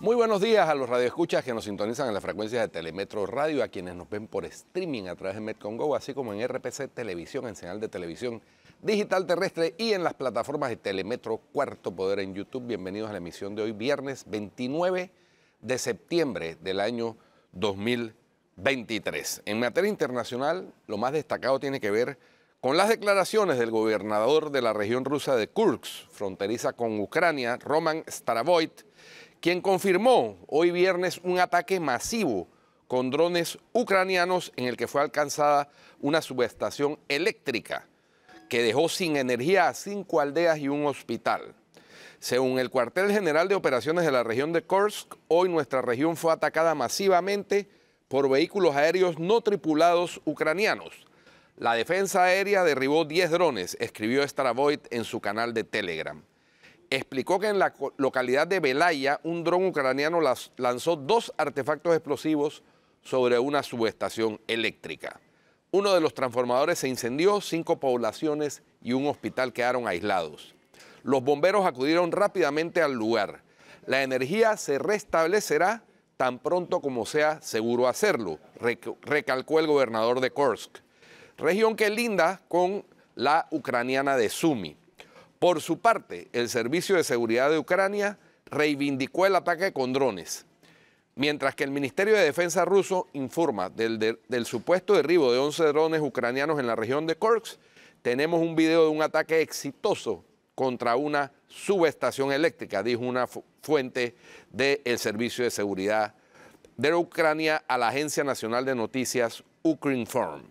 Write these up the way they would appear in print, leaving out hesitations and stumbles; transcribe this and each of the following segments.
Muy buenos días a los radioescuchas que nos sintonizan en la frecuencia de Telemetro Radio, a quienes nos ven por streaming a través de Metcongo, así como en RPC Televisión, en señal de televisión digital terrestre y en las plataformas de Telemetro Cuarto Poder en YouTube. Bienvenidos a la emisión de hoy, viernes 29 de septiembre del año 2023. En materia internacional, lo más destacado tiene que ver con las declaraciones del gobernador de la región rusa de Kursk, fronteriza con Ucrania, Roman Starovoyt, quien confirmó hoy viernes un ataque masivo con drones ucranianos en el que fue alcanzada una subestación eléctrica que dejó sin energía a 5 aldeas y un hospital. Según el cuartel general de operaciones de la región de Kursk, hoy nuestra región fue atacada masivamente por vehículos aéreos no tripulados ucranianos. La defensa aérea derribó 10 drones, escribió Starovoyt en su canal de Telegram. Explicó que en la localidad de Belaya, un dron ucraniano lanzó 2 artefactos explosivos sobre una subestación eléctrica. Uno de los transformadores se incendió, 5 poblaciones y un hospital quedaron aislados. Los bomberos acudieron rápidamente al lugar. La energía se restablecerá tan pronto como sea seguro hacerlo, recalcó el gobernador de Kursk, región que linda con la ucraniana de Sumy. Por su parte, el Servicio de Seguridad de Ucrania reivindicó el ataque con drones, mientras que el Ministerio de Defensa ruso informa del supuesto derribo de 11 drones ucranianos en la región de Kursk. Tenemos un video de un ataque exitoso contra una subestación eléctrica, dijo una fuente del Servicio de Seguridad de Ucrania a la Agencia Nacional de Noticias Ukrinform,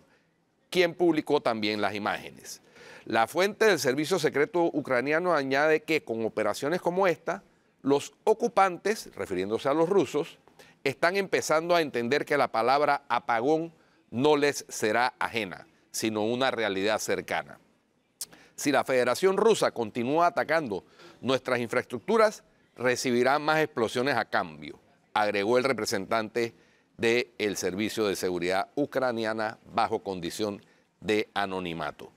quien publicó también las imágenes. La fuente del servicio secreto ucraniano añade que con operaciones como esta, los ocupantes, refiriéndose a los rusos, están empezando a entender que la palabra apagón no les será ajena, sino una realidad cercana. Si la Federación Rusa continúa atacando nuestras infraestructuras, recibirá más explosiones a cambio, agregó el representante del Servicio de Seguridad ucraniana bajo condición de anonimato.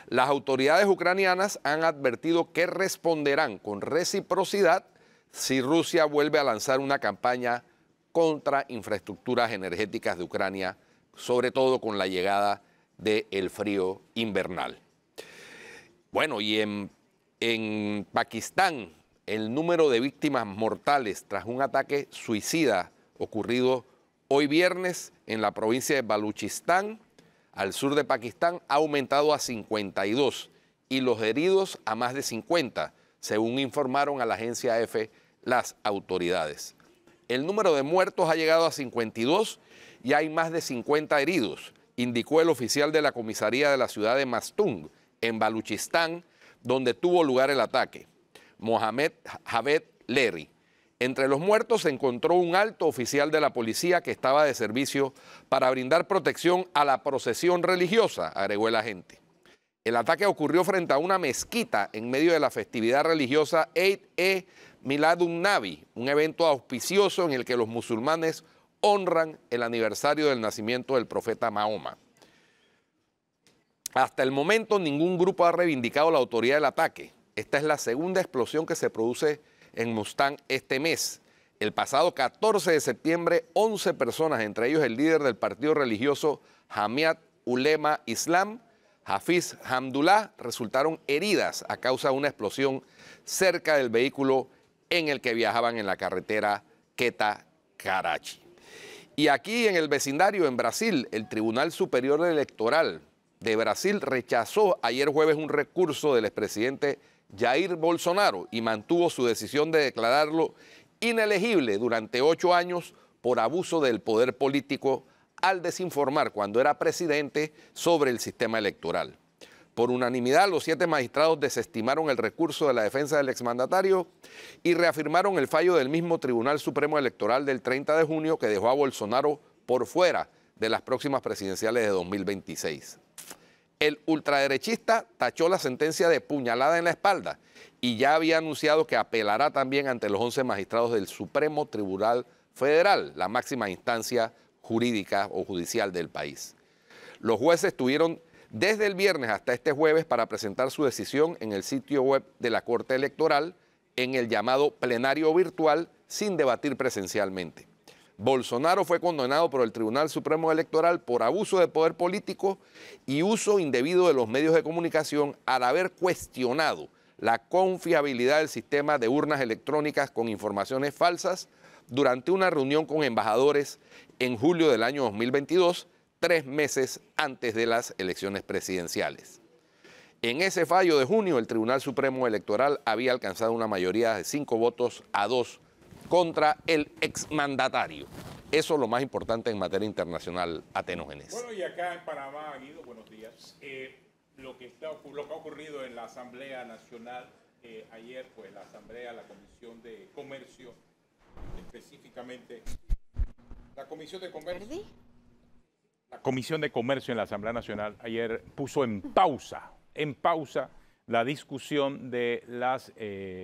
Las autoridades ucranianas han advertido que responderán con reciprocidad si Rusia vuelve a lanzar una campaña contra infraestructuras energéticas de Ucrania, sobre todo con la llegada del frío invernal. Bueno, y en Pakistán, el número de víctimas mortales tras un ataque suicida ocurrido hoy viernes en la provincia de Baluchistán, al sur de Pakistán, ha aumentado a 52 y los heridos a más de 50, según informaron a la agencia EFE las autoridades. El número de muertos ha llegado a 52 y hay más de 50 heridos, indicó el oficial de la comisaría de la ciudad de Mastung, en Baluchistán, donde tuvo lugar el ataque, Mohamed Javed Leri. Entre los muertos se encontró un alto oficial de la policía que estaba de servicio para brindar protección a la procesión religiosa, agregó el agente. El ataque ocurrió frente a una mezquita en medio de la festividad religiosa Eid-e-Miladun-Nabi, un evento auspicioso en el que los musulmanes honran el aniversario del nacimiento del profeta Mahoma. Hasta el momento ningún grupo ha reivindicado la autoría del ataque. Esta es la segunda explosión que se produce en Mustang este mes. El pasado 14 de septiembre, 11 personas, entre ellos el líder del partido religioso Jamiat Ulema Islam, Hafiz Hamdullah, resultaron heridas a causa de una explosión cerca del vehículo en el que viajaban en la carretera Quetta-Karachi. Y aquí en el vecindario, en Brasil, el Tribunal Superior Electoral de Brasil rechazó ayer jueves un recurso del expresidente Jair Bolsonaro y mantuvo su decisión de declararlo inelegible durante 8 años por abuso del poder político al desinformar cuando era presidente sobre el sistema electoral. Por unanimidad, los 7 magistrados desestimaron el recurso de la defensa del exmandatario y reafirmaron el fallo del mismo Tribunal Supremo Electoral del 30 de junio que dejó a Bolsonaro por fuera de las próximas presidenciales de 2026. El ultraderechista tachó la sentencia de puñalada en la espalda y ya había anunciado que apelará también ante los 11 magistrados del Supremo Tribunal Federal, la máxima instancia jurídica o judicial del país. Los jueces tuvieron desde el viernes hasta este jueves para presentar su decisión en el sitio web de la Corte Electoral en el llamado plenario virtual sin debatir presencialmente. Bolsonaro fue condenado por el Tribunal Supremo Electoral por abuso de poder político y uso indebido de los medios de comunicación al haber cuestionado la confiabilidad del sistema de urnas electrónicas con informaciones falsas durante una reunión con embajadores en julio del año 2022, 3 meses antes de las elecciones presidenciales. En ese fallo de junio, el Tribunal Supremo Electoral había alcanzado una mayoría de 5 votos a 2 contra el exmandatario. Eso es lo más importante en materia internacional, Atenógenes. Bueno, y acá en Panamá, Guido, buenos días. Lo que ha ocurrido en la Asamblea Nacional, ayer, pues la Comisión de Comercio, específicamente, la Comisión de Comercio. La Comisión de Comercio en la Asamblea Nacional ayer puso en pausa la discusión de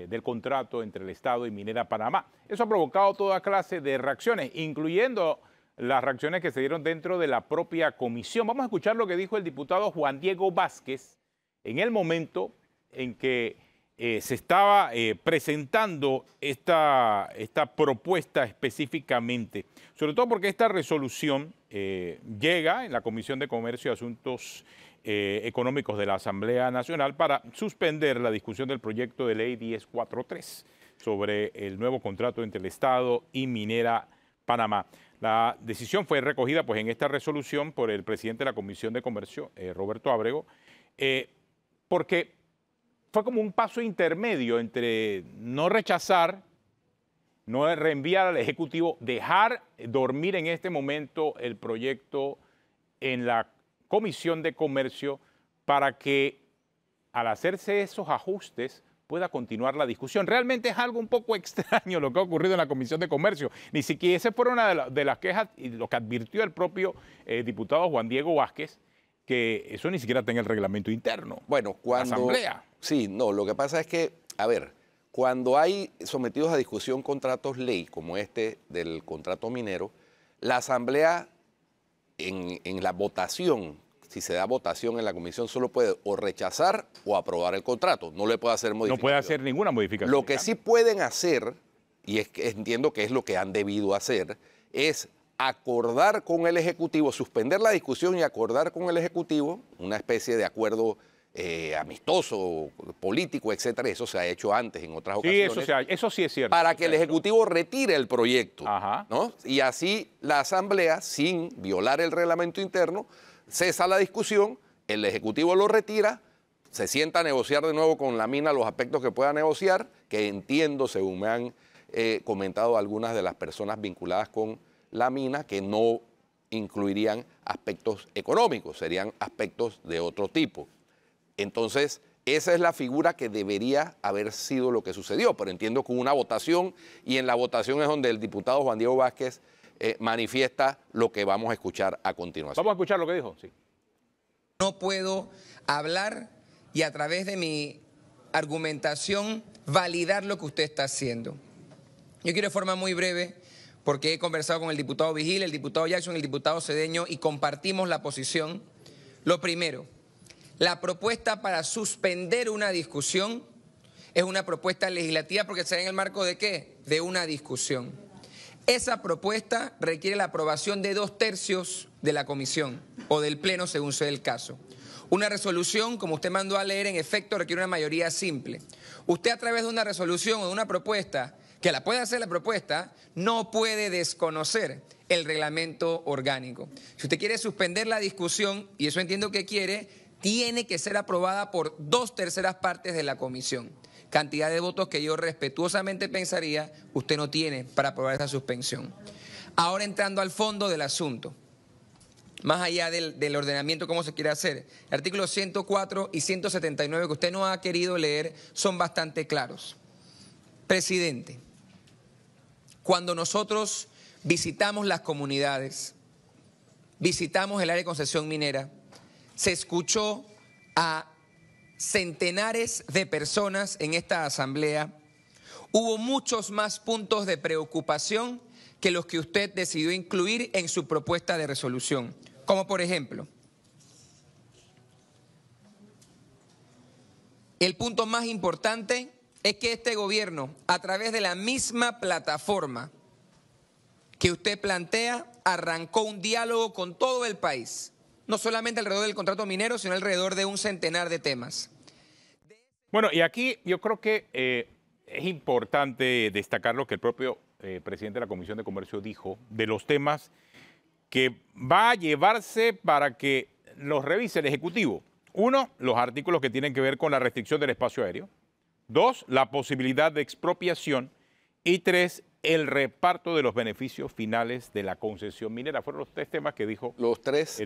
del contrato entre el Estado y Minera Panamá. Eso ha provocado toda clase de reacciones, incluyendo las reacciones que se dieron dentro de la propia comisión. Vamos a escuchar lo que dijo el diputado Juan Diego Vázquez en el momento en que se estaba presentando esta propuesta específicamente, sobre todo porque esta resolución llega en la Comisión de Comercio y Asuntos Económicos de la Asamblea Nacional para suspender la discusión del proyecto de ley 1043 sobre el nuevo contrato entre el Estado y Minera Panamá. La decisión fue recogida pues, en esta resolución por el presidente de la Comisión de Comercio, Roberto Ábrego, porque fue como un paso intermedio entre no rechazar, no reenviar al Ejecutivo, dejar dormir en este momento el proyecto en la Comisión de Comercio para que al hacerse esos ajustes pueda continuar la discusión. Realmente es algo un poco extraño lo que ha ocurrido en la Comisión de Comercio. Ni siquiera esa fue una de las quejas y lo que advirtió el propio diputado Juan Diego Vázquez, que eso ni siquiera está en el reglamento interno. Bueno, cuando... La Asamblea. Sí, no, lo que pasa es que, a ver, cuando hay sometidos a discusión contratos ley, como este del contrato minero, la Asamblea en la votación, si se da votación en la comisión, solo puede o rechazar o aprobar el contrato. No le puede hacer modificación. No puede hacer ninguna modificación. Lo que sí pueden hacer, y es que entiendo que es lo que han debido hacer, es acordar con el Ejecutivo, suspender la discusión y acordar con el Ejecutivo una especie de acuerdo amistoso, político, etcétera. Eso se ha hecho antes en otras ocasiones. Sí, eso sí es cierto. Para que el Ejecutivo retire el proyecto, ajá, ¿no? Y así la Asamblea, sin violar el reglamento interno, cesa la discusión, el Ejecutivo lo retira, se sienta a negociar de nuevo con la mina los aspectos que pueda negociar, que entiendo, según me han comentado algunas de las personas vinculadas con la mina, que no incluirían aspectos económicos, serían aspectos de otro tipo. Entonces, esa es la figura que debería haber sido lo que sucedió, pero entiendo que hubo una votación y en la votación es donde el diputado Juan Diego Vázquez manifiesta lo que vamos a escuchar a continuación. Vamos a escuchar lo que dijo, sí. No puedo hablar y a través de mi argumentación validar lo que usted está haciendo. Yo quiero de forma muy breve, porque he conversado con el diputado Vigil, el diputado Jackson, el diputado Cedeño y compartimos la posición. Lo primero, la propuesta para suspender una discusión es una propuesta legislativa porque se da en el marco ¿de qué? De una discusión. Esa propuesta requiere la aprobación de 2/3 de la comisión o del pleno según sea el caso. Una resolución, como usted mandó a leer, en efecto requiere una mayoría simple. Usted a través de una resolución o de una propuesta, que la puede hacer la propuesta, no puede desconocer el reglamento orgánico. Si usted quiere suspender la discusión, y eso entiendo que quiere, tiene que ser aprobada por 2/3 partes de la comisión. Cantidad de votos que yo respetuosamente pensaría usted no tiene para aprobar esa suspensión. Ahora entrando al fondo del asunto, más allá del ordenamiento, cómo se quiere hacer, el artículo 104 y 179 que usted no ha querido leer son bastante claros. Presidente, cuando nosotros visitamos las comunidades, visitamos el área de concesión minera, se escuchó a centenares de personas en esta asamblea. Hubo muchos más puntos de preocupación que los que usted decidió incluir en su propuesta de resolución. Como por ejemplo, el punto más importante es que este gobierno, a través de la misma plataforma que usted plantea, arrancó un diálogo con todo el país, no solamente alrededor del contrato minero, sino alrededor de un centenar de temas. Bueno, y aquí yo creo que es importante destacar lo que el propio presidente de la Comisión de Comercio dijo de los temas que va a llevarse para que los revise el Ejecutivo. Uno, los artículos que tienen que ver con la restricción del espacio aéreo. Dos, la posibilidad de expropiación. Y tres, el reparto de los beneficios finales de la concesión minera. Fueron los tres temas que dijo. Los tres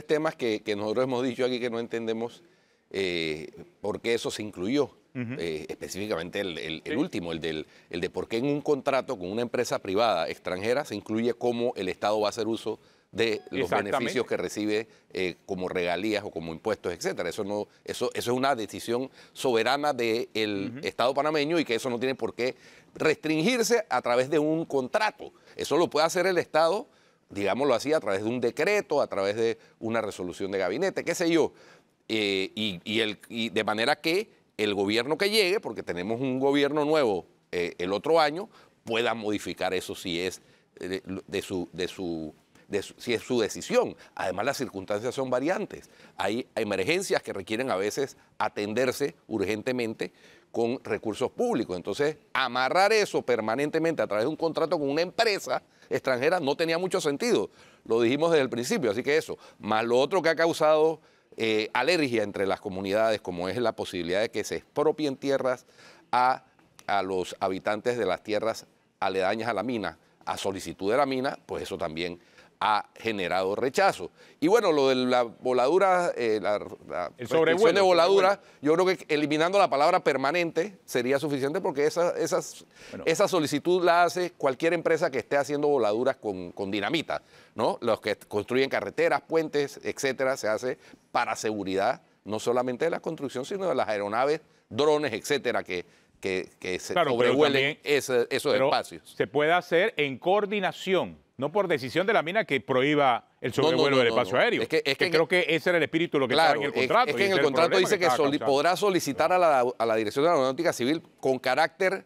temas que nosotros hemos dicho aquí que no entendemos por qué eso se incluyó. Específicamente el último, el de por qué en un contrato con una empresa privada extranjera se incluye cómo el Estado va a hacer uso de los beneficios que recibe como regalías o como impuestos, etcétera. Eso es una decisión soberana del Estado panameño y que eso no tiene por qué restringirse a través de un contrato. Eso lo puede hacer el Estado, digámoslo así, a través de un decreto, a través de una resolución de gabinete, qué sé yo. Y de manera que el gobierno que llegue, porque tenemos un gobierno nuevo el otro año, pueda modificar eso si es si es su decisión. Además, las circunstancias son variantes. Hay emergencias que requieren a veces atenderse urgentemente con recursos públicos. Entonces, amarrar eso permanentemente a través de un contrato con una empresa extranjera no tenía mucho sentido. Lo dijimos desde el principio, así que eso. Más lo otro que ha causado alergia entre las comunidades, como es la posibilidad de que se expropien tierras a los habitantes de las tierras aledañas a la mina, a solicitud de la mina, pues eso también ha generado rechazo. Y bueno, lo de la voladura, la restricción de voladura, yo creo que eliminando la palabra permanente sería suficiente porque esa solicitud la hace cualquier empresa que esté haciendo voladuras con dinamita, ¿no? Los que construyen carreteras, puentes, etcétera, se hace para seguridad, no solamente de la construcción, sino de las aeronaves, drones, etcétera, que se sobrevuelen esos espacios. Se puede hacer en coordinación, no por decisión de la mina que prohíba el sobrevuelo del espacio aéreo. Creo que ese era el espíritu de lo que estaba en el contrato. Es que en el contrato dice que podrá solicitar a la Dirección de la Aeronáutica Civil con carácter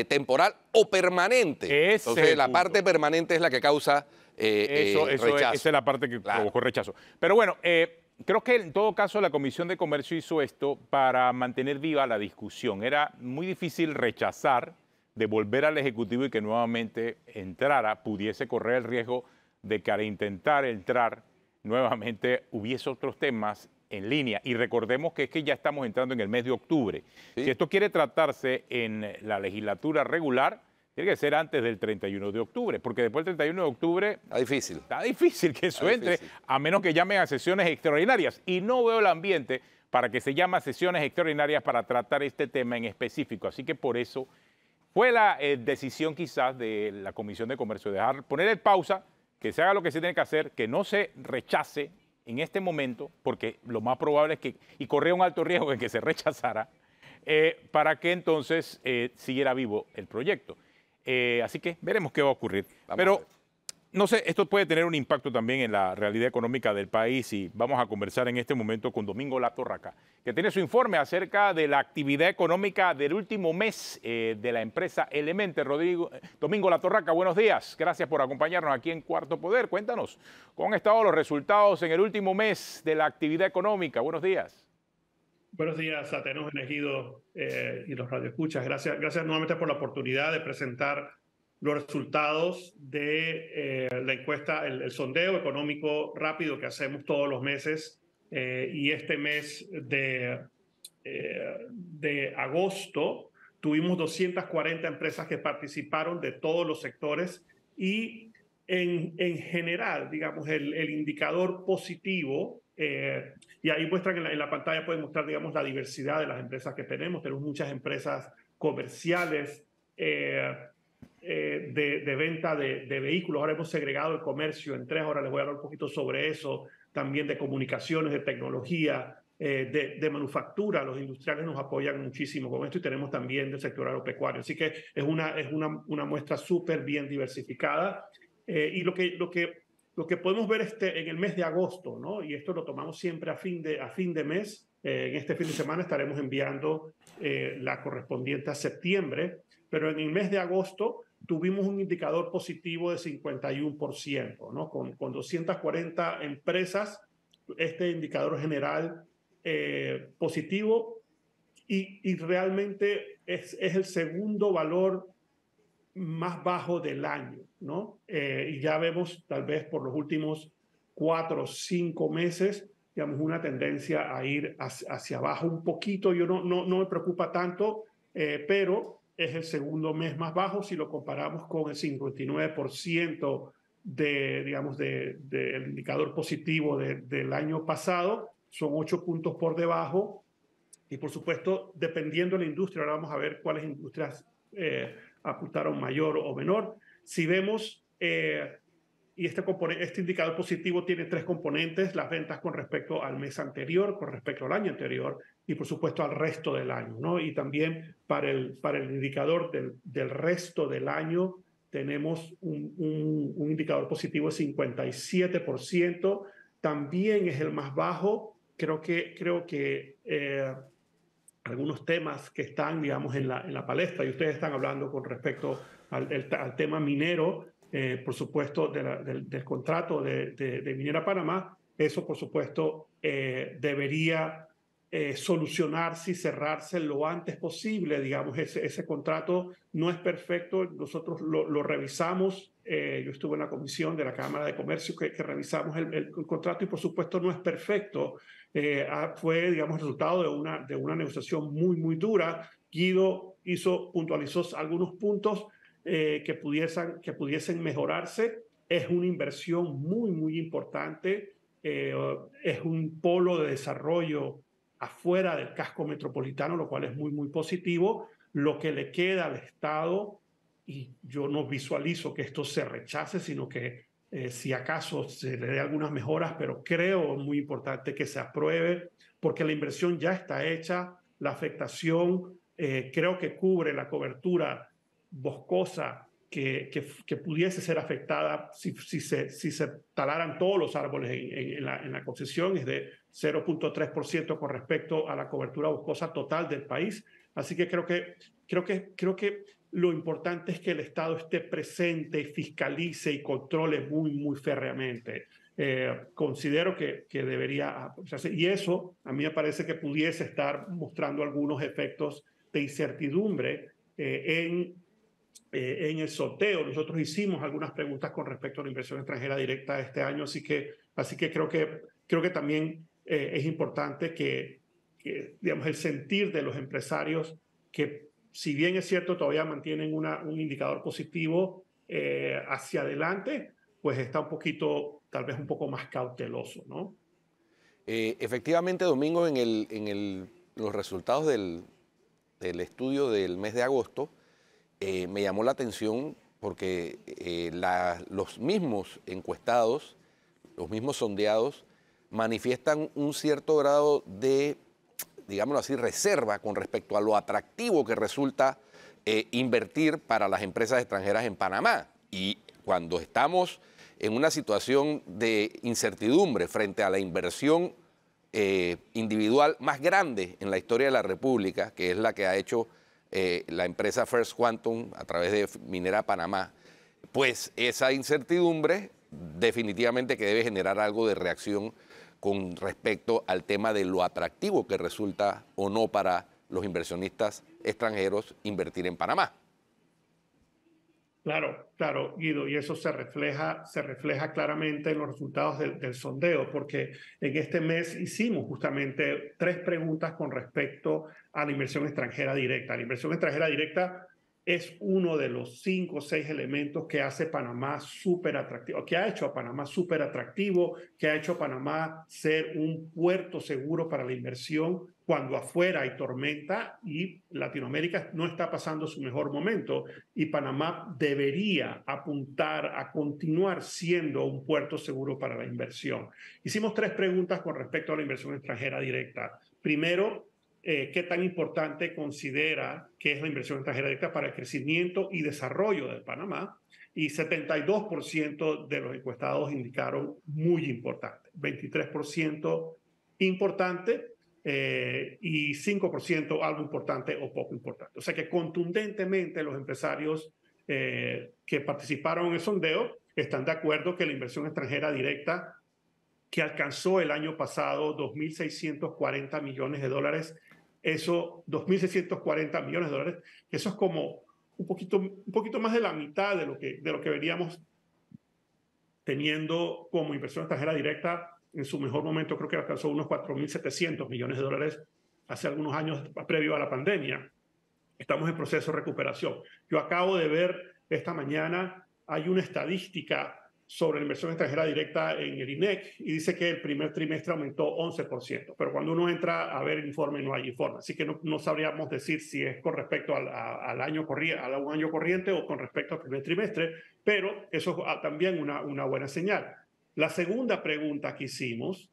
temporal o permanente. Entonces, la parte permanente es la que causa rechazo. Esa es la parte que provocó rechazo. Pero bueno, creo que en todo caso la Comisión de Comercio hizo esto para mantener viva la discusión. Era muy difícil rechazar, devolver al Ejecutivo y que nuevamente entrara, pudiese correr el riesgo de que al intentar entrar nuevamente hubiese otros temas en línea. Y recordemos que es que ya estamos entrando en el mes de octubre. ¿Sí? Si esto quiere tratarse en la legislatura regular, tiene que ser antes del 31 de octubre, porque después del 31 de octubre está difícil que eso entre, a menos que llamen a sesiones extraordinarias. Y no veo el ambiente para que se llamen sesiones extraordinarias para tratar este tema en específico. Así que por eso fue la decisión quizás de la Comisión de Comercio, poner en pausa, que se haga lo que se tiene que hacer, que no se rechace en este momento, porque lo más probable es que, y corría un alto riesgo de que se rechazara, para que entonces siguiera vivo el proyecto. Así que veremos qué va a ocurrir. Pero no sé, esto puede tener un impacto también en la realidad económica del país y vamos a conversar en este momento con Domingo Latorraca, que tiene su informe acerca de la actividad económica del último mes de la empresa Elemente. Domingo Latorraca, buenos días. Gracias por acompañarnos aquí en Cuarto Poder. Cuéntanos, ¿cómo han estado los resultados en el último mes de la actividad económica? Buenos días. Buenos días a Tenos Elegido y los radioescuchas. Gracias nuevamente por la oportunidad de presentar los resultados de la encuesta, el sondeo económico rápido que hacemos todos los meses. Y este mes de agosto tuvimos 240 empresas que participaron de todos los sectores y en general, digamos, el indicador positivo, y ahí muestran en la pantalla, pueden mostrar, digamos, la diversidad de las empresas que tenemos. Tenemos muchas empresas comerciales, de venta de vehículos. Ahora hemos segregado el comercio en tres. Ahora les voy a hablar un poquito sobre eso. También de comunicaciones, de tecnología, de manufactura. Los industriales nos apoyan muchísimo con esto y tenemos también del sector agropecuario. Así que es una muestra súper bien diversificada. Y lo que podemos ver en el mes de agosto, ¿no? Y esto lo tomamos siempre a fin de mes, En este fin de semana estaremos enviando la correspondiente a septiembre, pero en el mes de agosto tuvimos un indicador positivo de 51%, ¿no? Con 240 empresas, este indicador general positivo y realmente es el segundo valor más bajo del año, ¿no? Y ya vemos tal vez por los últimos 4 o 5 meses, digamos, una tendencia a ir hacia abajo un poquito. Yo no me preocupa tanto, pero es el segundo mes más bajo si lo comparamos con el 59% digamos, del indicador positivo del año pasado. Son 8 puntos por debajo. Y por supuesto, dependiendo de la industria, ahora vamos a ver cuáles industrias apuntaron mayor o menor. Si vemos, y este indicador positivo tiene 3 componentes: las ventas con respecto al mes anterior, con respecto al año anterior y por supuesto al resto del año, ¿no? Y también para el indicador del resto del año tenemos un indicador positivo de 57%, también es el más bajo. Creo que algunos temas que están, digamos, en la palestra, y ustedes están hablando con respecto al tema minero, por supuesto, del contrato de Minera Panamá. Eso, por supuesto, debería solucionarse y cerrarse lo antes posible. Digamos, ese contrato no es perfecto. Nosotros lo revisamos. Yo estuve en la comisión de la Cámara de Comercio que revisamos el contrato, y por supuesto no es perfecto. Fue, digamos, resultado de una negociación muy dura. Guido puntualizó algunos puntos que pudiesen mejorarse. Es una inversión muy importante. Es un polo de desarrollo afuera del casco metropolitano, lo cual es muy positivo. Lo que le queda al Estado, y yo no visualizo que esto se rechace, sino que si acaso se le dé algunas mejoras, pero creo muy importante que se apruebe, porque la inversión ya está hecha. La afectación creo que cubre la cobertura boscosa que pudiese ser afectada si se talaran todos los árboles en la concesión. Es de 0.3% con respecto a la cobertura boscosa total del país. Así que creo que lo importante es que el Estado esté presente, fiscalice y controle muy férreamente. Considero que debería, y eso a mí me parece que pudiese estar mostrando algunos efectos de incertidumbre en el sorteo. Nosotros hicimos algunas preguntas con respecto a la inversión extranjera directa este año, así que creo que también es importante que, digamos, el sentir de los empresarios, que si bien es cierto todavía mantienen un indicador positivo hacia adelante, pues está tal vez un poco más cauteloso, ¿no? Efectivamente, Domingo, en los resultados del estudio del mes de agosto, me llamó la atención porque los mismos encuestados, los mismos sondeados, manifiestan un cierto grado de, digámoslo así, reserva con respecto a lo atractivo que resulta invertir para las empresas extranjeras en Panamá. Y cuando estamos en una situación de incertidumbre frente a la inversión individual más grande en la historia de la República, que es la que ha hecho la empresa First Quantum a través de Minera Panamá, pues esa incertidumbre definitivamente que debe generar algo de reacción con respecto al tema de lo atractivo que resulta o no para los inversionistas extranjeros invertir en Panamá. Claro, Guido, y eso se refleja claramente en los resultados del sondeo, porque en este mes hicimos justamente 3 preguntas con respecto a la inversión extranjera directa. La inversión extranjera directa es uno de los 5 o 6 elementos que hace Panamá súper atractivo, que ha hecho a Panamá súper atractivo, que ha hecho a Panamá ser un puerto seguro para la inversión cuando afuera hay tormenta y Latinoamérica no está pasando su mejor momento, y Panamá debería apuntar a continuar siendo un puerto seguro para la inversión. Hicimos 3 preguntas con respecto a la inversión extranjera directa. Primero, ¿qué tan importante considera que es la inversión extranjera directa para el crecimiento y desarrollo de Panamá? Y 72% de los encuestados indicaron muy importante, 23% importante, y 5% algo importante o poco importante. O sea que contundentemente los empresarios que participaron en el sondeo están de acuerdo que la inversión extranjera directa que alcanzó el año pasado 2.640 millones de dólares, eso, 2.640 millones de dólares, eso es como un poquito más de la mitad de lo que veníamos teniendo como inversión extranjera directa. En su mejor momento creo que alcanzó unos 4.700 millones de dólares hace algunos años previo a la pandemia. Estamos en proceso de recuperación. Yo acabo de ver esta mañana, hay una estadística sobre la inversión extranjera directa en el INEC y dice que el primer trimestre aumentó 11%, pero cuando uno entra a ver el informe no hay informe, así que no sabríamos decir si es con respecto al año corriente o con respecto al primer trimestre, pero eso es también una buena señal. La segunda pregunta que hicimos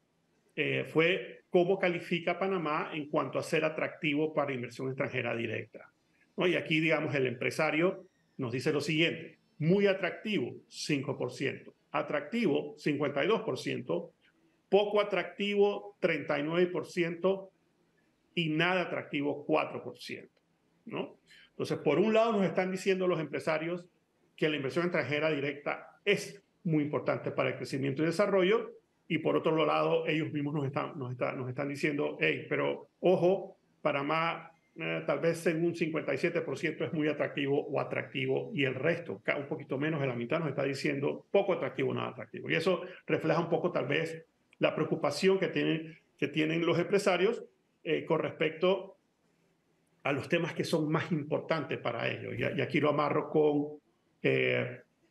fue cómo califica Panamá en cuanto a ser atractivo para inversión extranjera directa, ¿no? Y aquí, digamos, el empresario nos dice lo siguiente: muy atractivo, 5%, atractivo, 52%, poco atractivo, 39%, y nada atractivo, 4%, ¿no? Entonces, por un lado nos están diciendo los empresarios que la inversión extranjera directa es muy importante para el crecimiento y desarrollo, y por otro lado ellos mismos nos están diciendo, hey, pero ojo, Panamá tal vez en un 57% es muy atractivo o atractivo, y el resto, un poquito menos de la mitad, nos está diciendo poco atractivo o nada atractivo. Y eso refleja un poco tal vez la preocupación que tienen los empresarios con respecto a los temas que son más importantes para ellos. Y aquí lo amarro con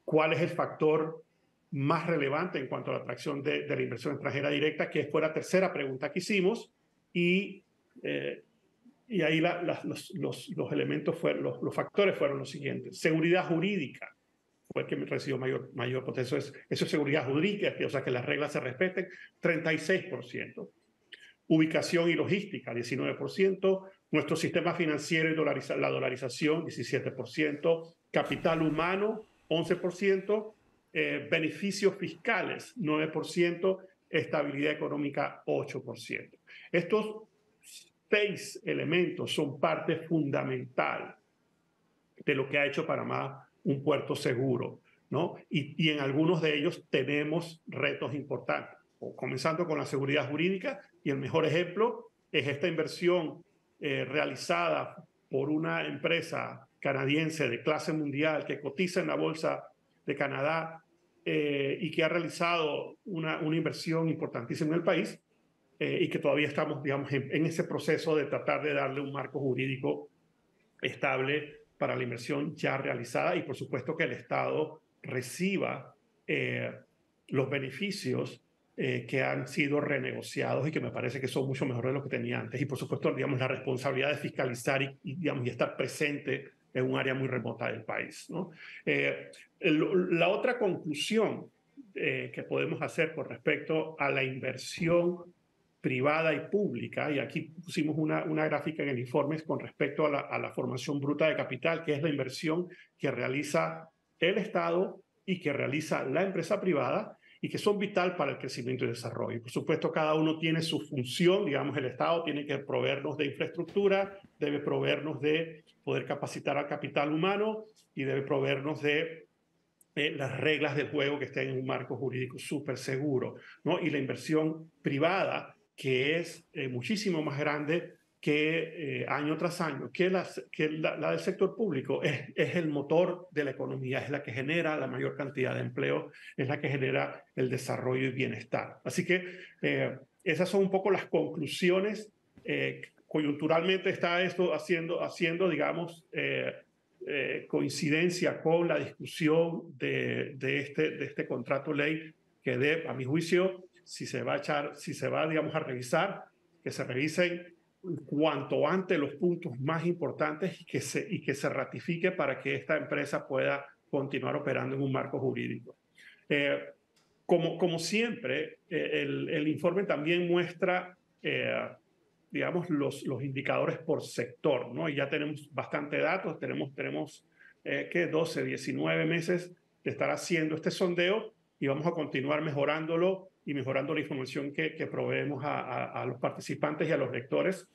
cuál es el factor más relevante en cuanto a la atracción de la inversión extranjera directa, que fue la tercera pregunta que hicimos, y ahí los elementos los factores fueron los siguientes. Seguridad jurídica fue el que recibió mayor potencia. Eso es seguridad jurídica, o sea, que las reglas se respeten, 36%. Ubicación y logística, 19%. Nuestro sistema financiero y la dolarización, 17%. Capital humano, 11%. Beneficios fiscales, 9%. Estabilidad económica, 8%. Estos 6 elementos son parte fundamental de lo que ha hecho Panamá un puerto seguro, ¿no? Y en algunos de ellos tenemos retos importantes, comenzando con la seguridad jurídica, y el mejor ejemplo es esta inversión realizada por una empresa canadiense de clase mundial que cotiza en la bolsa de Canadá y que ha realizado una inversión importantísima en el país, y que todavía estamos, digamos, en ese proceso de tratar de darle un marco jurídico estable para la inversión ya realizada, y por supuesto que el Estado reciba los beneficios que han sido renegociados y que me parece que son mucho mejores de lo que tenía antes. Y por supuesto, digamos, la responsabilidad de fiscalizar y estar presente en un área muy remota del país, ¿no? La otra conclusión que podemos hacer con respecto a la inversión privada y pública, y aquí pusimos una gráfica en el informe con respecto a la formación bruta de capital, que es la inversión que realiza el Estado y que realiza la empresa privada, y que son vital para el crecimiento y desarrollo. Por supuesto, cada uno tiene su función. Digamos, el Estado tiene que proveernos de infraestructura, debe proveernos de poder capacitar al capital humano, y debe proveernos de las reglas del juego que estén en un marco jurídico súper seguro, ¿no? Y la inversión privada, que es muchísimo más grande que año tras año, que la del sector público, es el motor de la economía, es la que genera la mayor cantidad de empleo, es la que genera el desarrollo y bienestar. Así que esas son un poco las conclusiones. Coyunturalmente está esto haciendo digamos, coincidencia con la discusión de este contrato ley, que a mi juicio, si se va, digamos, a revisar, que se revisen cuanto antes los puntos más importantes, y que se ratifique para que esta empresa pueda continuar operando en un marco jurídico. Como siempre, el informe también muestra digamos, los indicadores por sector, ¿no? Y ya tenemos bastante datos, tenemos 12, 19 meses de estar haciendo este sondeo, y vamos a continuar mejorándolo y mejorando la información que proveemos a los participantes y a los lectores.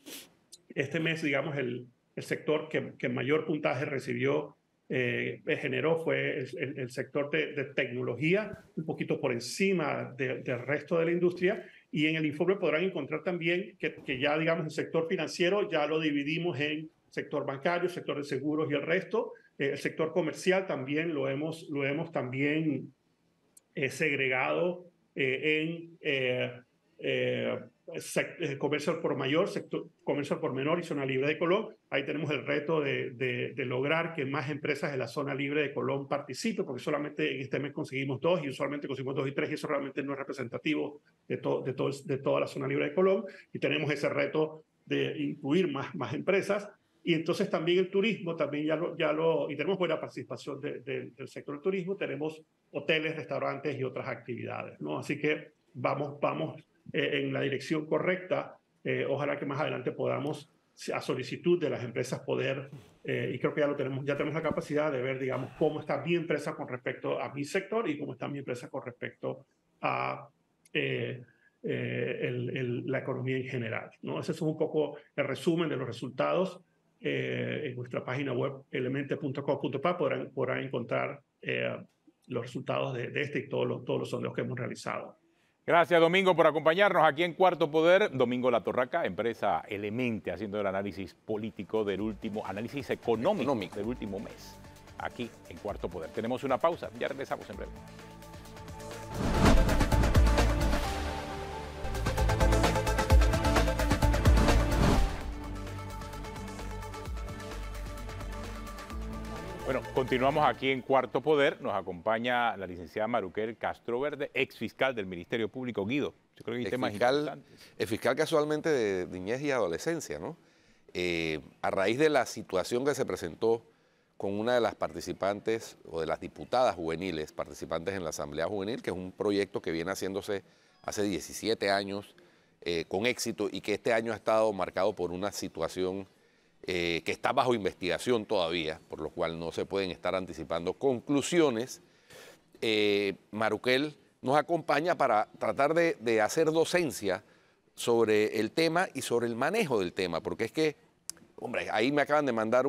Este mes, digamos, el sector que mayor puntaje recibió, generó fue el sector de tecnología, un poquito por encima del resto de la industria. Y en el informe podrán encontrar también que ya, digamos, el sector financiero ya lo dividimos en sector bancario, sector de seguros y el resto. El sector comercial también lo hemos también segregado en comercio al por mayor, comercio al por menor y zona libre de Colón. Ahí tenemos el reto de lograr que más empresas de la zona libre de Colón participen, porque solamente en este mes conseguimos 2 y usualmente conseguimos 2 y 3, y eso realmente no es representativo de toda la zona libre de Colón. Y tenemos ese reto de incluir más empresas. Y entonces también el turismo, también y tenemos buena participación del sector del turismo, tenemos hoteles, restaurantes y otras actividades, ¿no? Así que vamos en la dirección correcta. Ojalá que más adelante podamos, a solicitud de las empresas, poder, y creo que ya tenemos la capacidad de ver, digamos, cómo está mi empresa con respecto a mi sector y cómo está mi empresa con respecto a la economía en general, ¿no? Ese es un poco el resumen de los resultados. En nuestra página web elemente.com.pa podrán encontrar los resultados de este y todos los sondeos que hemos realizado. Gracias, Domingo, por acompañarnos aquí en Cuarto Poder. Domingo Latorraca, empresa Elemente, haciendo el análisis político análisis económico del último mes, aquí en Cuarto Poder. Tenemos una pausa, ya regresamos en breve. Bueno, continuamos aquí en Cuarto Poder. Nos acompaña la licenciada Maruquel Castro Verde, ex fiscal del Ministerio Público. Guido, yo creo que hay temas importantes. El fiscal casualmente de niñez y adolescencia, ¿no? A raíz de la situación que se presentó con una de las participantes o de las diputadas juveniles participantes en la Asamblea Juvenil, que es un proyecto que viene haciéndose hace 17 años con éxito y que este año ha estado marcado por una situación que está bajo investigación todavía, por lo cual no se pueden estar anticipando conclusiones. Maruquel nos acompaña para tratar de hacer docencia sobre el tema y sobre el manejo del tema, porque es que, hombre, ahí me acaban de mandar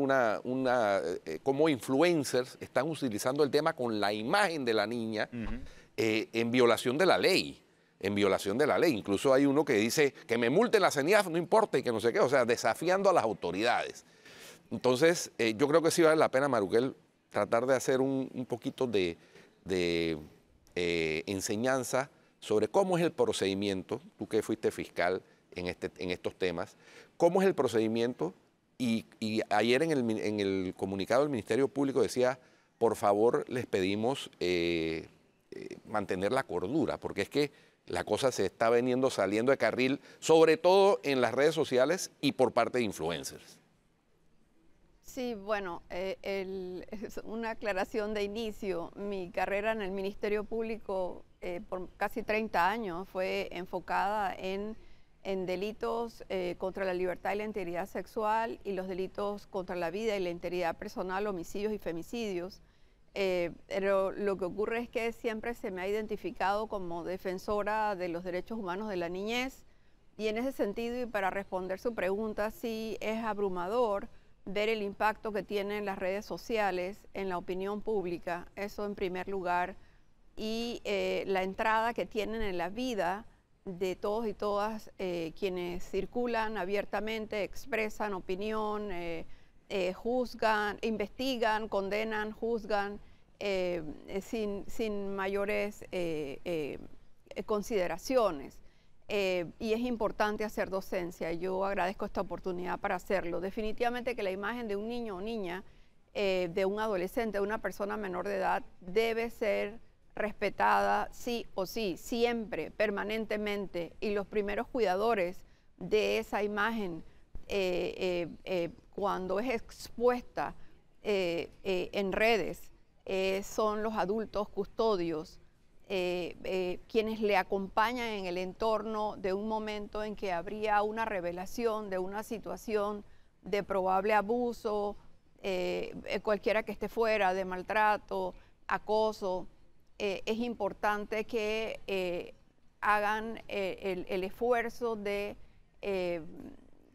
cómo influencers están utilizando el tema con la imagen de la niña en violación de la ley. Incluso hay uno que dice que me multen la CENIAF, no importa, y que no sé qué, o sea, desafiando a las autoridades. Entonces, yo creo que sí vale la pena, Maruquel, tratar de hacer un poquito de enseñanza sobre cómo es el procedimiento, tú que fuiste fiscal en estos temas, cómo es el procedimiento, y ayer en el comunicado del Ministerio Público decía, por favor, les pedimos mantener la cordura, porque es que la cosa se está saliendo de carril, sobre todo en las redes sociales y por parte de influencers. Sí, bueno, una aclaración de inicio. Mi carrera en el Ministerio Público por casi 30 años fue enfocada en delitos contra la libertad y la integridad sexual y los delitos contra la vida y la integridad personal, homicidios y femicidios. Pero lo que ocurre es que siempre se me ha identificado como defensora de los derechos humanos de la niñez, y en ese sentido, y para responder su pregunta, sí es abrumador ver el impacto que tienen las redes sociales en la opinión pública, eso en primer lugar, y la entrada que tienen en la vida de todos y todas quienes circulan abiertamente, expresan opinión, juzgan, investigan, condenan, juzgan sin mayores consideraciones. Y es importante hacer docencia. Yo agradezco esta oportunidad para hacerlo. Definitivamente que la imagen de un niño o niña, de un adolescente, de una persona menor de edad, debe ser respetada sí o sí, siempre, permanentemente. Y los primeros cuidadores de esa imagen, cuando es expuesta en redes, son los adultos custodios, quienes le acompañan en el entorno de un momento en que habría una revelación de una situación de probable abuso, cualquiera que esté fuera, de maltrato, acoso. Es importante que hagan el esfuerzo de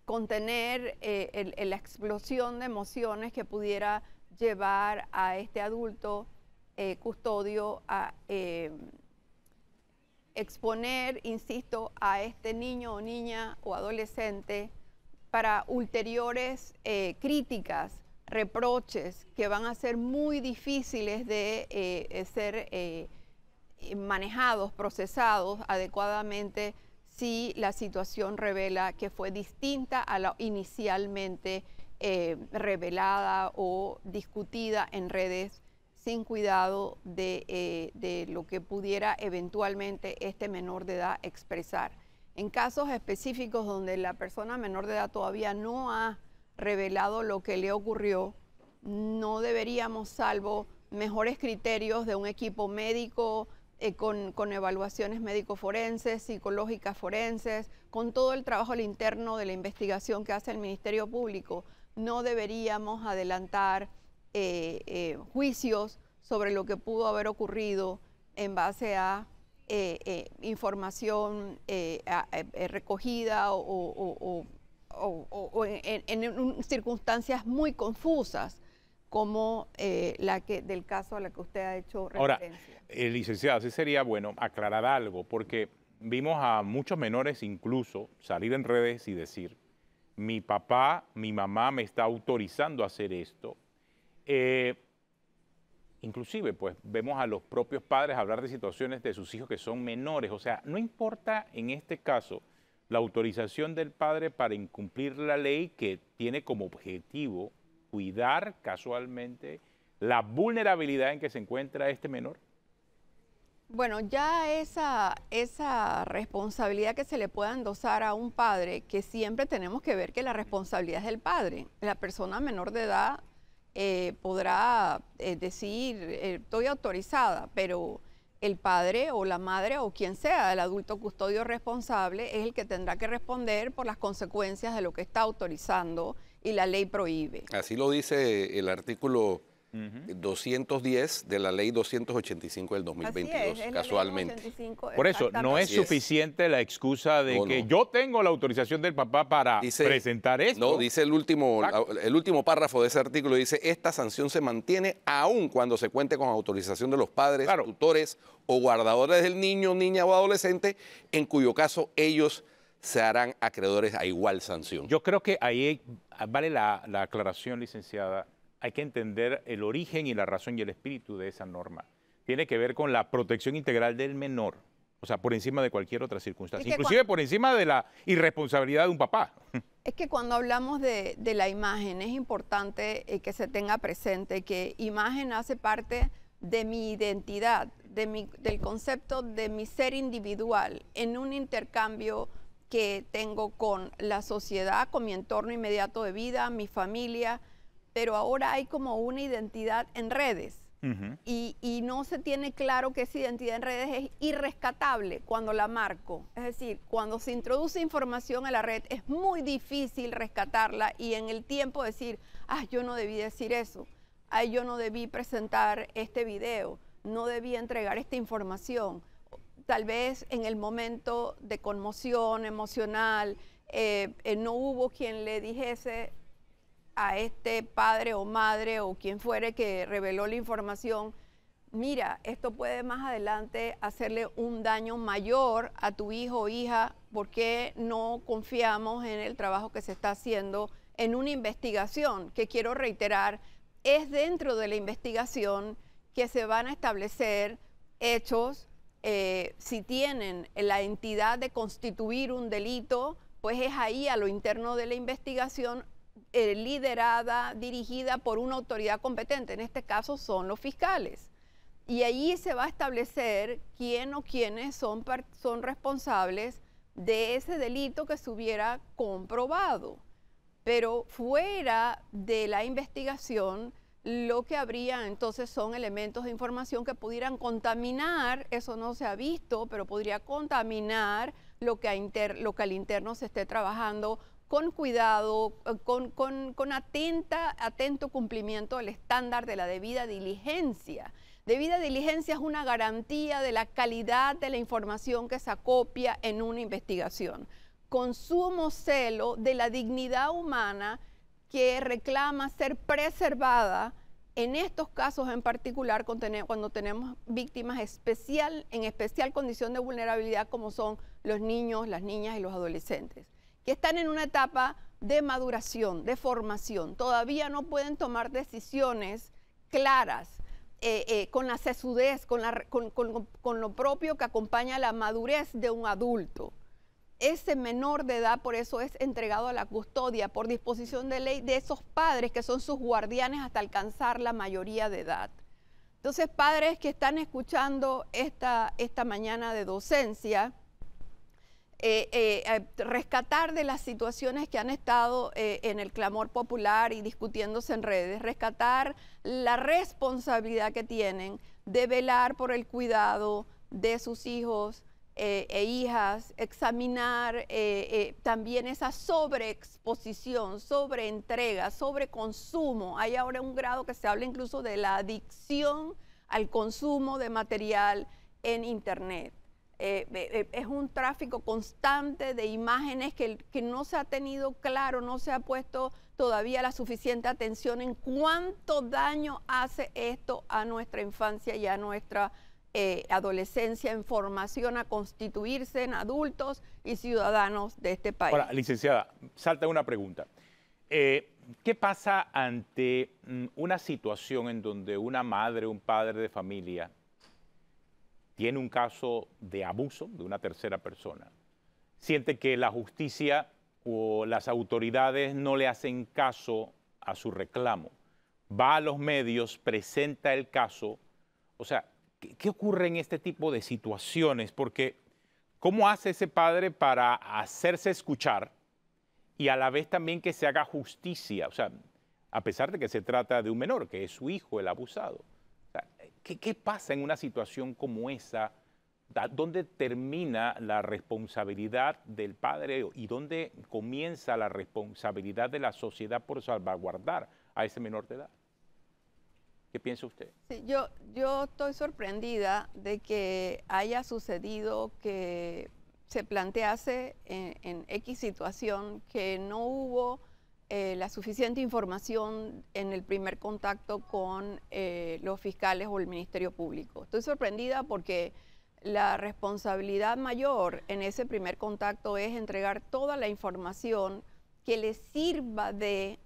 contener la explosión de emociones que pudiera llevar a este adulto custodio a exponer, insisto, a este niño o niña o adolescente para ulteriores críticas, reproches que van a ser muy difíciles de ser manejados, procesados adecuadamente si la situación revela que fue distinta a la inicialmente revelada o discutida en redes sin cuidado de lo que pudiera eventualmente este menor de edad expresar. En casos específicos donde la persona menor de edad todavía no ha revelado lo que le ocurrió, no deberíamos, salvo mejores criterios de un equipo médico, con evaluaciones médico-forenses, psicológicas forenses, con todo el trabajo al interno de la investigación que hace el Ministerio Público, no deberíamos adelantar juicios sobre lo que pudo haber ocurrido en base a información recogida o en circunstancias muy confusas como del caso a la que usted ha hecho referencia. Ahora, licenciada, sí sería bueno aclarar algo, porque vimos a muchos menores incluso salir en redes y decir, mi papá, mi mamá me está autorizando a hacer esto. Inclusive, pues, vemos a los propios padres hablar de situaciones de sus hijos que son menores. O sea, no importa en este caso la autorización del padre para incumplir la ley que tiene como objetivo cuidar casualmente la vulnerabilidad en que se encuentra este menor. Bueno, ya esa responsabilidad que se le pueda endosar a un padre, que siempre tenemos que ver que la responsabilidad es del padre. La persona menor de edad podrá decir, estoy autorizada, pero el padre o la madre o quien sea, el adulto custodio responsable, es el que tendrá que responder por las consecuencias de lo que está autorizando y la ley prohíbe. Así lo dice el artículo 210 de la ley 285 del 2022, es casualmente. 285, por eso, no es suficiente la excusa de que yo tengo la autorización del papá para presentar esto. No, dice el último párrafo de ese artículo, dice, esta sanción se mantiene aun cuando se cuente con autorización de los padres, tutores o guardadores del niño, niña o adolescente, en cuyo caso ellos se harán acreedores a igual sanción. Yo creo que ahí vale la aclaración, licenciada. Hay que entender el origen y la razón y el espíritu de esa norma. Tiene que ver con la protección integral del menor, o sea, por encima de cualquier otra circunstancia, inclusive por encima de la irresponsabilidad de un papá. Es que cuando hablamos de la imagen es importante que se tenga presente que imagen hace parte de mi identidad, del concepto de mi ser individual en un intercambio que tengo con la sociedad, con mi entorno inmediato de vida, mi familia, pero ahora hay como una identidad en redes y no se tiene claro que esa identidad en redes es irrescatable cuando la marco. Es decir, cuando se introduce información a la red es muy difícil rescatarla y en el tiempo decir, yo no debí decir eso, yo no debí presentar este video, no debí entregar esta información. Tal vez en el momento de conmoción emocional no hubo quien le dijese a este padre o madre o quien fuere que reveló la información, mira, esto puede más adelante hacerle un daño mayor a tu hijo o hija, ¿por qué no confiamos en el trabajo que se está haciendo en una investigación? Que quiero reiterar, es dentro de la investigación que se van a establecer hechos. Si tienen la entidad de constituir un delito, pues es ahí a lo interno de la investigación liderada, dirigida por una autoridad competente, en este caso son los fiscales. Y allí se va a establecer quién o quiénes son responsables de ese delito que se hubiera comprobado. Pero fuera de la investigación, lo que habría entonces son elementos de información que pudieran contaminar, eso no se ha visto, pero podría contaminar lo que al interno se esté trabajando con cuidado, con atento cumplimiento del estándar de la debida diligencia, Debida diligencia es una garantía de la calidad de la información que se acopia en una investigación. Con sumo celo de la dignidad humana que reclama ser preservada en estos casos en particular cuando tenemos víctimas en especial condición de vulnerabilidad como son los niños, las niñas y los adolescentes, que están en una etapa de maduración, de formación. Todavía no pueden tomar decisiones claras, con la sesudez, con lo propio que acompaña la madurez de un adulto. Ese menor de edad por eso es entregado a la custodia por disposición de ley de esos padres que son sus guardianes hasta alcanzar la mayoría de edad. Entonces, padres que están escuchando esta mañana de docencia, rescatar de las situaciones que han estado en el clamor popular y discutiéndose en redes, rescatar la responsabilidad que tienen de velar por el cuidado de sus hijos e hijas, examinar también esa sobreexposición, sobreentrega, sobreconsumo. Hay ahora un grado que se habla incluso de la adicción al consumo de material en Internet. Es un tráfico constante de imágenes que no se ha tenido claro, no se ha puesto todavía la suficiente atención en cuánto daño hace esto a nuestra infancia y a nuestra adolescencia en formación a constituirse en adultos y ciudadanos de este país. Ahora, licenciada, salta una pregunta. ¿Qué pasa ante una situación en donde una madre o un padre de familia tiene un caso de abuso de una tercera persona, siente que la justicia o las autoridades no le hacen caso a su reclamo, va a los medios, presenta el caso? O sea, ¿qué ocurre en este tipo de situaciones? Porque ¿cómo hace ese padre para hacerse escuchar y a la vez también que se haga justicia? O sea, a pesar de que se trata de un menor, que es su hijo el abusado. ¿Qué pasa en una situación como esa? ¿Dónde termina la responsabilidad del padre y dónde comienza la responsabilidad de la sociedad por salvaguardar a ese menor de edad? ¿Qué piensa usted? Sí, yo estoy sorprendida de que haya sucedido que se plantease en X situación que no hubo la suficiente información en el primer contacto con los fiscales o el Ministerio Público. Estoy sorprendida porque la responsabilidad mayor en ese primer contacto es entregar toda la información que le sirva de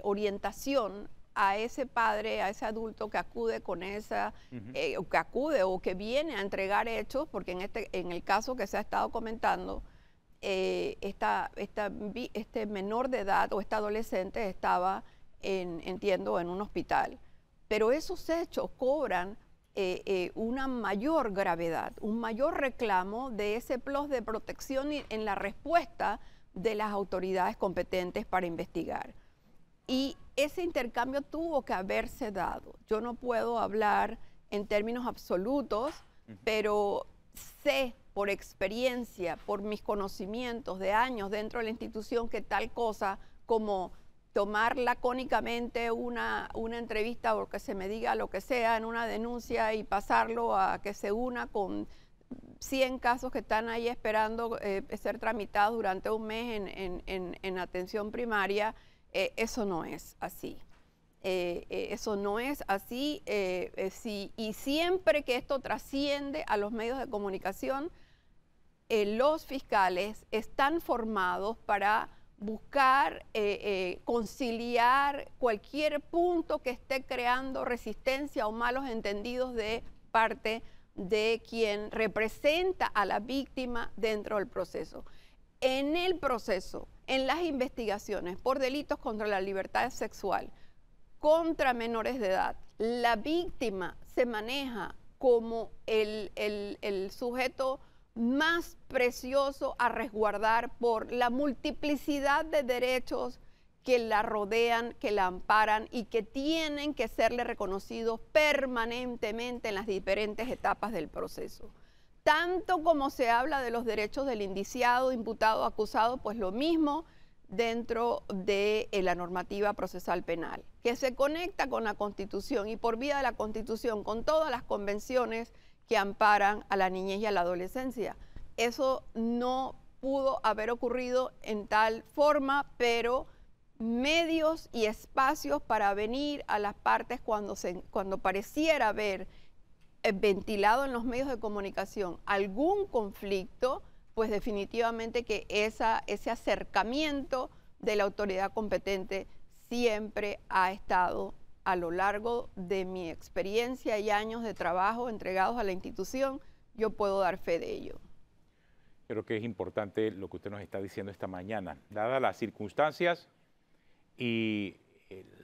orientación a ese padre, a ese adulto que acude con esa, o que acude o que viene a entregar hechos, porque en el caso que se ha estado comentando, este menor de edad o este adolescente estaba, entiendo, en un hospital. Pero esos hechos cobran una mayor gravedad, un mayor reclamo de ese plus de protección en la respuesta de las autoridades competentes para investigar. Y ese intercambio tuvo que haberse dado. Yo no puedo hablar en términos absolutos, pero sé por experiencia, por mis conocimientos de años dentro de la institución, que tal cosa como tomar lacónicamente una entrevista o que se me diga lo que sea en una denuncia y pasarlo a que se una con 100 casos que están ahí esperando ser tramitados durante un mes en atención primaria, eso no es así. Eso no es así, y siempre que esto trasciende a los medios de comunicación, los fiscales están formados para buscar conciliar cualquier punto que esté creando resistencia o malos entendidos de parte de quien representa a la víctima dentro del proceso. En el proceso, en las investigaciones por delitos contra la libertad sexual, contra menores de edad, la víctima se maneja como el sujeto más precioso a resguardar por la multiplicidad de derechos que la rodean, que la amparan y que tienen que serle reconocidos permanentemente en las diferentes etapas del proceso. Tanto como se habla de los derechos del indiciado, imputado, acusado, pues lo mismo dentro de la normativa procesal penal, que se conecta con la Constitución y por vía de la Constitución con todas las convenciones que amparan a la niñez y a la adolescencia. Eso no pudo haber ocurrido en tal forma, pero medios y espacios para venir a las partes cuando pareciera haber ventilado en los medios de comunicación algún conflicto, pues definitivamente que ese acercamiento de la autoridad competente siempre ha estado a lo largo de mi experiencia y años de trabajo entregados a la institución. Yo puedo dar fe de ello. Creo que es importante lo que usted nos está diciendo esta mañana, dadas las circunstancias y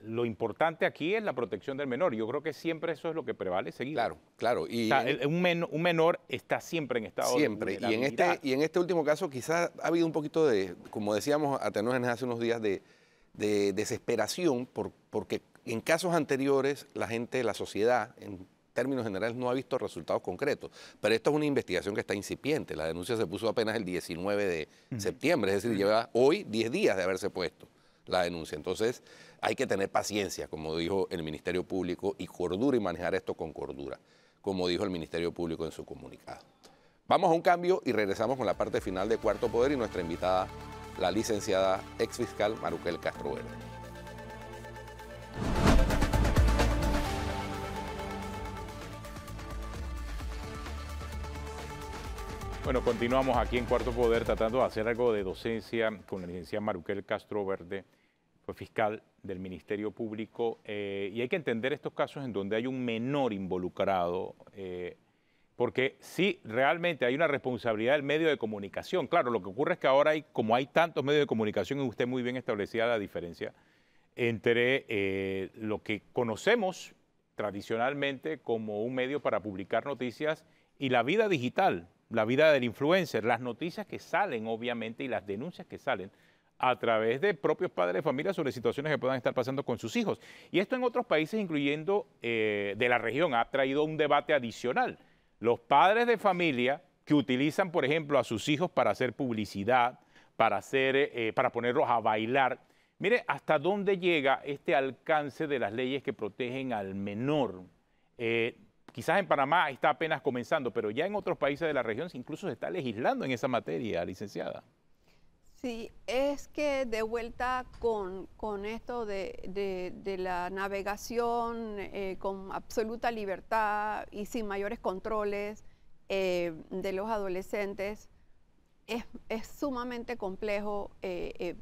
lo importante aquí es la protección del menor. Yo creo que siempre eso es lo que prevale seguir. Claro, claro. Y o sea, un menor está siempre en estado de vulnerabilidad. Y en este último caso quizás ha habido un poquito de, como decíamos a Tenógenes hace unos días, de desesperación porque en casos anteriores la gente, la sociedad, en términos generales no ha visto resultados concretos. Pero esto es una investigación que está incipiente. La denuncia se puso apenas el 19 de septiembre, es decir, lleva hoy 10 días de haberse puesto la denuncia. Entonces hay que tener paciencia, como dijo el Ministerio Público, y cordura y manejar esto con cordura, como dijo el Ministerio Público en su comunicado. Vamos a un cambio y regresamos con la parte final de Cuarto Poder y nuestra invitada, la licenciada exfiscal Maruquel Castro Verde. Bueno, continuamos aquí en Cuarto Poder tratando de hacer algo de docencia con la licenciada Maruquel Castro Verde, fue fiscal del Ministerio Público, y hay que entender estos casos en donde hay un menor involucrado, porque sí, realmente hay una responsabilidad del medio de comunicación. Claro, lo que ocurre es que ahora, como hay tantos medios de comunicación, y usted muy bien establecía la diferencia entre lo que conocemos tradicionalmente como un medio para publicar noticias y la vida digital, la vida del influencer, las noticias que salen, obviamente, y las denuncias que salen a través de propios padres de familia sobre situaciones que puedan estar pasando con sus hijos. Y esto en otros países, incluyendo de la región, ha traído un debate adicional. Los padres de familia que utilizan, por ejemplo, a sus hijos para hacer publicidad, para ponerlos a bailar. Mire hasta dónde llega este alcance de las leyes que protegen al menor. Quizás en Panamá está apenas comenzando, pero ya en otros países de la región incluso se está legislando en esa materia, licenciada. Sí, es que de vuelta con esto de la navegación con absoluta libertad y sin mayores controles de los adolescentes, es sumamente complejo.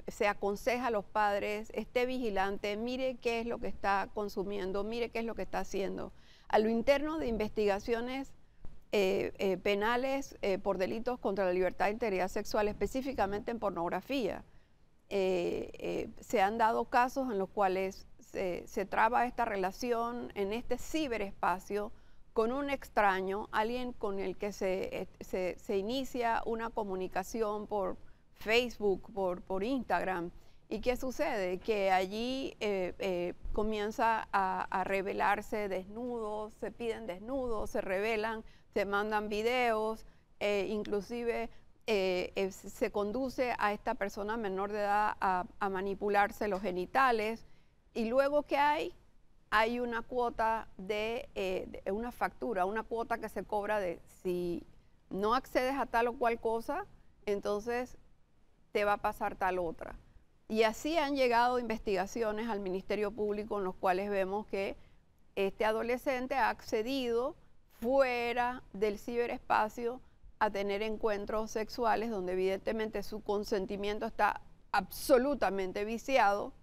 Se aconseja a los padres, esté vigilante, mire qué es lo que está consumiendo, mire qué es lo que está haciendo. A lo interno de investigaciones penales por delitos contra la libertad e integridad sexual, específicamente en pornografía. Se han dado casos en los cuales se traba esta relación en este ciberespacio con un extraño, alguien con el que se inicia una comunicación por Facebook, por Instagram. ¿Y qué sucede? Que allí comienza a revelarse desnudos, se piden desnudos, se revelan, se mandan videos, inclusive se conduce a esta persona menor de edad a manipularse los genitales. Y luego, ¿qué hay? Hay una cuota una factura, una cuota que se cobra de si no accedes a tal o cual cosa, entonces te va a pasar tal otra. Y así han llegado investigaciones al Ministerio Público en los cuales vemos que este adolescente ha accedido fuera del ciberespacio a tener encuentros sexuales donde evidentemente su consentimiento está absolutamente viciado,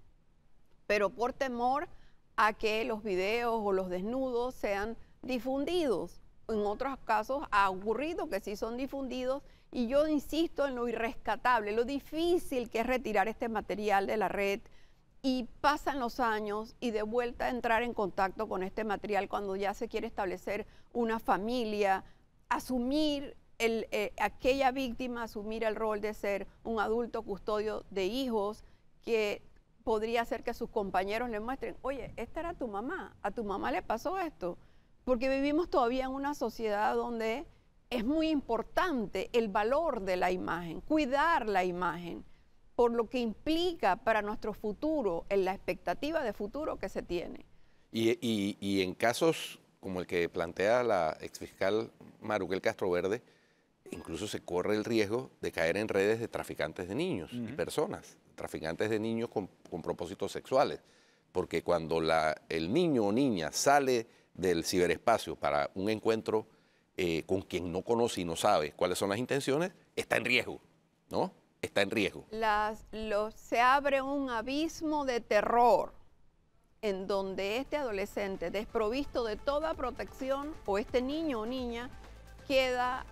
pero por temor a que los videos o los desnudos sean difundidos. En otros casos ha ocurrido que sí son difundidos. Y yo insisto en lo irrescatable, lo difícil que es retirar este material de la red, y pasan los años y de vuelta a entrar en contacto con este material cuando ya se quiere establecer una familia, asumir aquella víctima, asumir el rol de ser un adulto custodio de hijos, que podría ser que sus compañeros le muestren, oye, esta era tu mamá, a tu mamá le pasó esto, porque vivimos todavía en una sociedad donde es muy importante el valor de la imagen, cuidar la imagen, por lo que implica para nuestro futuro, en la expectativa de futuro que se tiene. Y en casos como el que plantea la exfiscal Maruquel Castroverde, incluso se corre el riesgo de caer en redes de traficantes de niños y personas, traficantes de niños con propósitos sexuales, porque cuando el niño o niña sale del ciberespacio para un encuentro con quien no conoce y no sabe cuáles son las intenciones, está en riesgo, ¿no? Está en riesgo. Se abre un abismo de terror en donde este adolescente desprovisto de toda protección o este niño o niña queda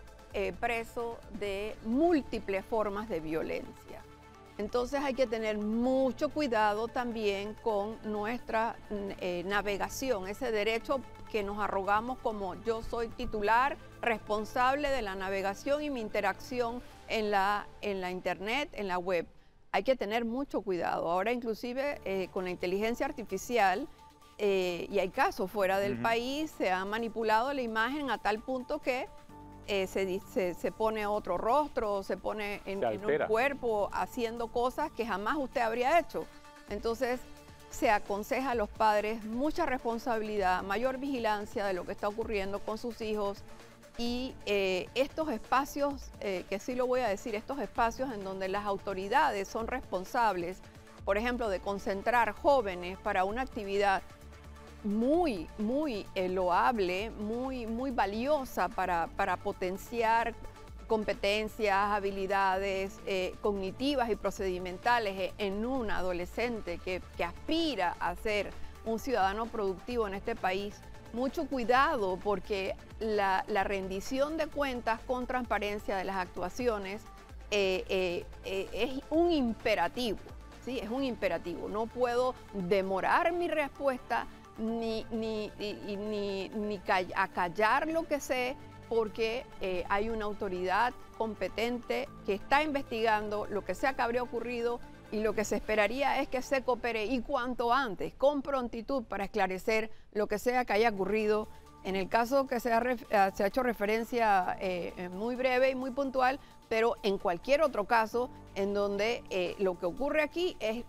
preso de múltiples formas de violencia. Entonces hay que tener mucho cuidado también con nuestra navegación, ese derecho que nos arrogamos como yo soy titular, responsable de la navegación y mi interacción en la internet, en la web. Hay que tener mucho cuidado. Ahora inclusive con la inteligencia artificial, y hay casos fuera del país, se ha manipulado la imagen a tal punto que se pone otro rostro, se pone en un cuerpo haciendo cosas que jamás usted habría hecho. Entonces se aconseja a los padres mucha responsabilidad, mayor vigilancia de lo que está ocurriendo con sus hijos y estos espacios, que sí lo voy a decir, estos espacios en donde las autoridades son responsables, por ejemplo, de concentrar jóvenes para una actividad muy loable, muy valiosa para potenciar competencias, habilidades cognitivas y procedimentales en un adolescente que aspira a ser un ciudadano productivo en este país. Mucho cuidado porque la rendición de cuentas con transparencia de las actuaciones es un imperativo, ¿sí? Es un imperativo. No puedo demorar mi respuesta ni acallar lo que sé porque hay una autoridad competente que está investigando lo que sea que habría ocurrido y lo que se esperaría es que se coopere y cuanto antes, con prontitud, para esclarecer lo que sea que haya ocurrido. En el caso que se ha hecho referencia muy breve y muy puntual, pero en cualquier otro caso en donde lo que ocurre aquí es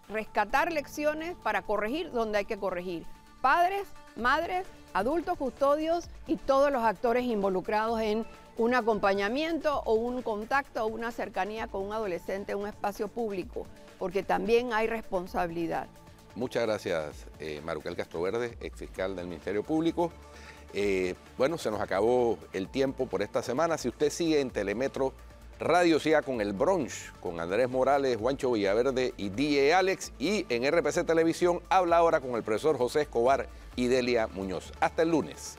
rescatar lecciones para corregir donde hay que corregir. Padres, madres, adultos custodios y todos los actores involucrados en un acompañamiento o un contacto o una cercanía con un adolescente en un espacio público, porque también hay responsabilidad. Muchas gracias, Maruquel Castroverde, exfiscal del Ministerio Público. Bueno, se nos acabó el tiempo por esta semana. Si usted sigue en Telemetro Radio, siga con el brunch con Andrés Morales, Juancho Villaverde y DJ Alex. Y en RPC Televisión habla ahora con el profesor José Escobar y Delia Muñoz. Hasta el lunes.